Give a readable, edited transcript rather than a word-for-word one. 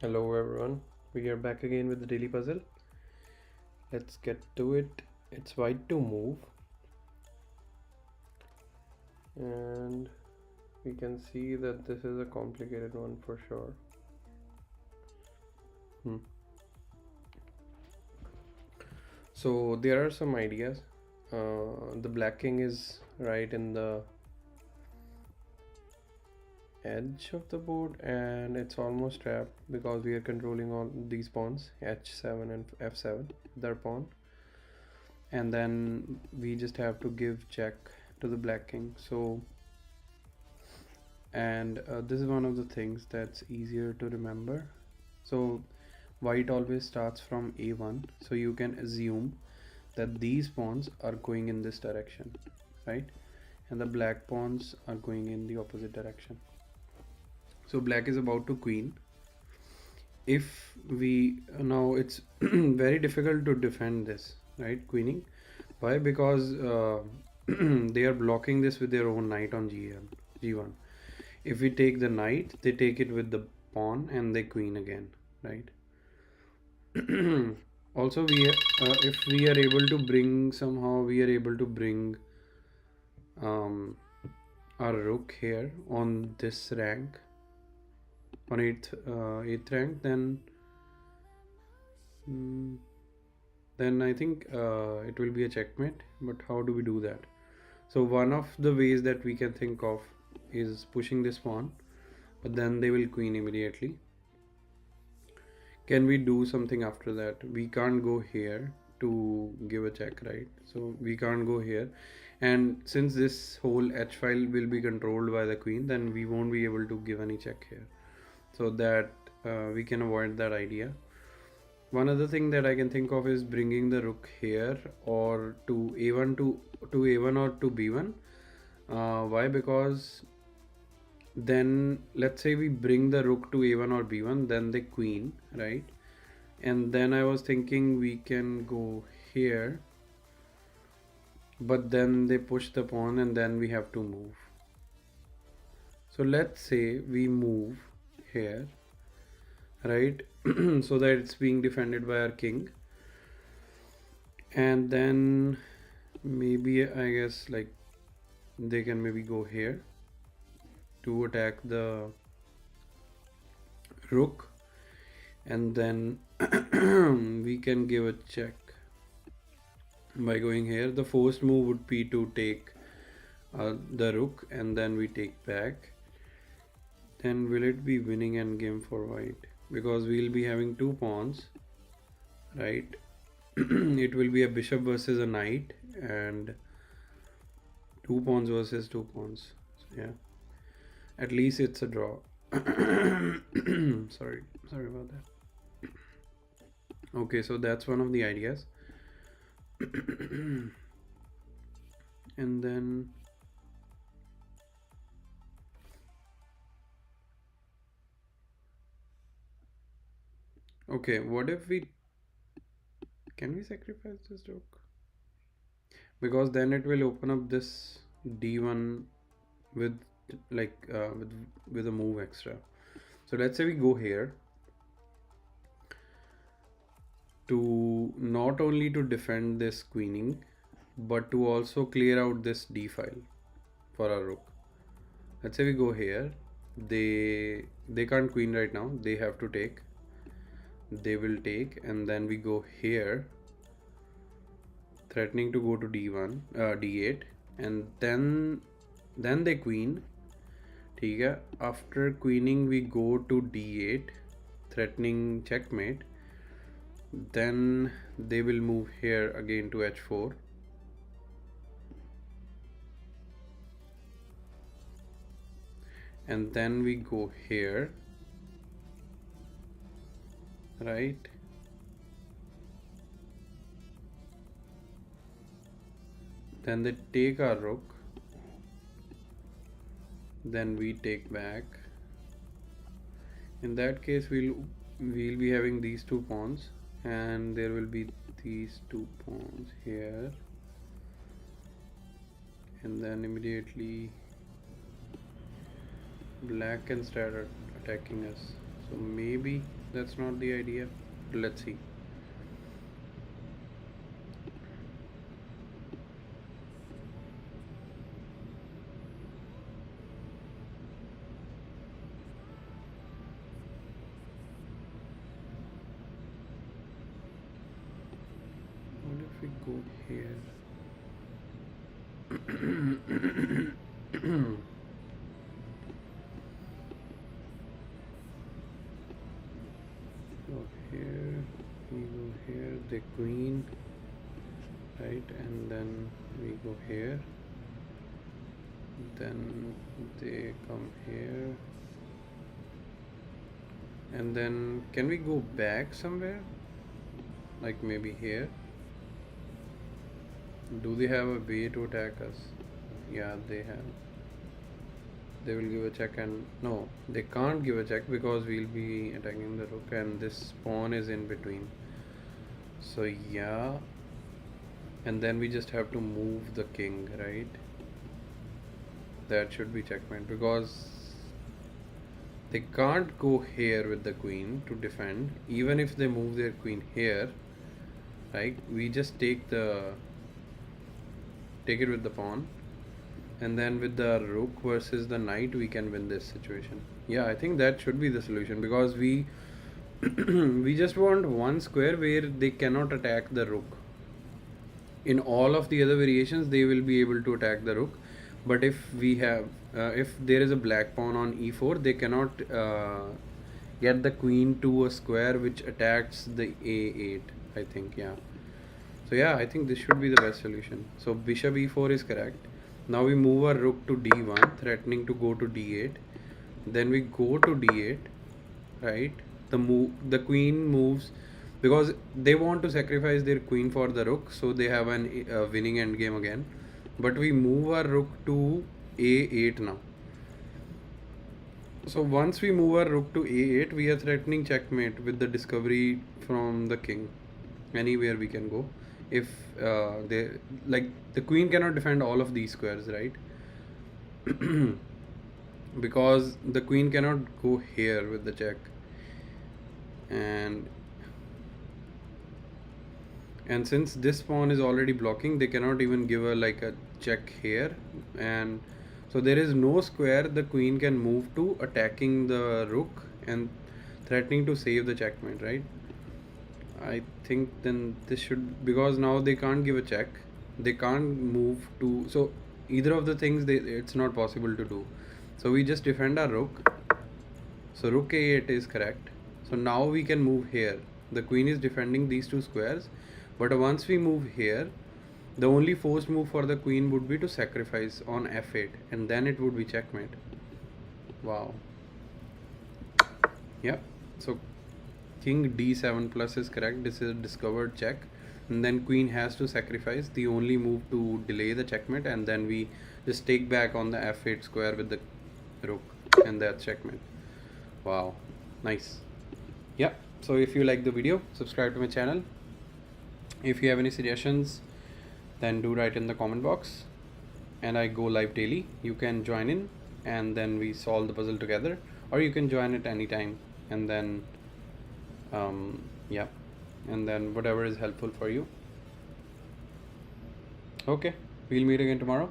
Hello everyone, we are back again with the daily puzzle. Let's get to it. It's white to move, and we can see that this is a complicated one for sure. Hmm. So there are some ideas. The black king is right in the edge of the board, and it's almost trapped because we are controlling all these pawns, h7 and f7, their pawn, and then we just have to give check to the black king. So and this is one of the things that's easier to remember. So white always starts from a1, so you can assume that these pawns are going in this direction, right? And the black pawns are going in the opposite direction. So black is about to queen. If we now, it's very difficult to defend this, right? Queening. Why? Because they are blocking this with their own knight on g1. If we take the knight, they take it with the pawn and they queen again, right? Also, if we are able to bring, somehow we are able to bring um, our rook here on this rank, on eighth rank, mm, then I think it will be a checkmate. But how do we do that? So one of the ways that we can think of is pushing this pawn, but then they will queen immediately. Can we do something after that? We can't go here to give a check, right? So we can't go here, and since this whole h file will be controlled by the queen, then we won't be able to give any check here, so that we can avoid that idea. One other thing that I can think of is bringing the rook here, or to a1, to a1 or to b1. Why? Because then let's say we bring the rook to a1 or b1, then the queen, right? And then I was thinking we can go here, but then they push the pawn and then we have to move. So let's say we move here, right? So that it's being defended by our king, and then maybe I guess like they can maybe go here to attack the rook, and then we can give a check by going here. The first move would be to take the rook, and then we take back. Then will it be winning endgame for white? Because we'll be having two pawns, right? It will be a bishop versus a knight, and two pawns versus two pawns. So yeah, at least it's a draw. Sorry about that. Okay, so that's one of the ideas. And then okay, what if we can we sacrifice this rook? Because then it will open up this d1 with like with a move extra. So let's say we go here to not only to defend this queening, but to also clear out this d file for our rook. Let's say we go here, they can't queen right now, they have to take, they will take, and then we go here threatening to go to d1 d8, and then they queen. ठीक है, after queening we go to d8 threatening checkmate, then they will move here again to h4, and then we go here, right? Then they take our rook, then we take back. In that case we'll be having these two pawns, and there will be these two pawns here, and then immediately black can start attacking us. So maybe that's not the idea. Let's see. What if we go here? Go here, we go here, the queen, right, and then we go here, then they come here, and then can we go back somewhere, like maybe here? Do they have a way to attack us? Yeah, they have. They will give a check, and no, they can't give a check because we'll be attacking the rook and this pawn is in between. So yeah, and then we just have to move the king, right? That should be checkmate because they can't go here with the queen to defend. Even if they move their queen here, right, we just take it with the pawn, and then with the rook versus the knight we can win this situation. Yeah, I think that should be the solution because we we just want one square where they cannot attack the rook. In all of the other variations they will be able to attack the rook, but if we have if there is a black pawn on e4, they cannot get the queen to a square which attacks the a8, I think. Yeah, so yeah, I think this should be the best solution. So bishop e4 is correct. Now we move our rook to d1, threatening to go to d8. Then we go to d8, right? The queen moves because they want to sacrifice their queen for the rook, so they have an winning endgame again. But we move our rook to a8 now. So once we move our rook to a8, we are threatening checkmate with the discovery from the king. Anywhere we can go. If they like, the queen cannot defend all of these squares, right? Because the queen cannot go here with the check, and since this pawn is already blocking, they cannot even give a check here, and so there is no square the queen can move to attacking the rook and threatening to save the checkmate, right? I think then this should, because now they can't give a check, they can't move to, so either of the things it's not possible to do. So we just defend our rook. So rook a8 is correct. So now we can move here. The queen is defending these two squares, but once we move here, the only forced move for the queen would be to sacrifice on f8, and then it would be checkmate. Wow. Yep. So king d7 plus is correct. This is a discovered check, and then queen has to sacrifice, the only move to delay the checkmate, and then we just take back on the f8 square with the rook, and that's checkmate. Wow, nice. Yeah, so if you like the video, subscribe to my channel. If you have any suggestions, then do write in the comment box, and I go live daily. You can join in and then we solve the puzzle together, or you can join it anytime, and then yeah, and then whatever is helpful for you. Okay, we'll meet again tomorrow.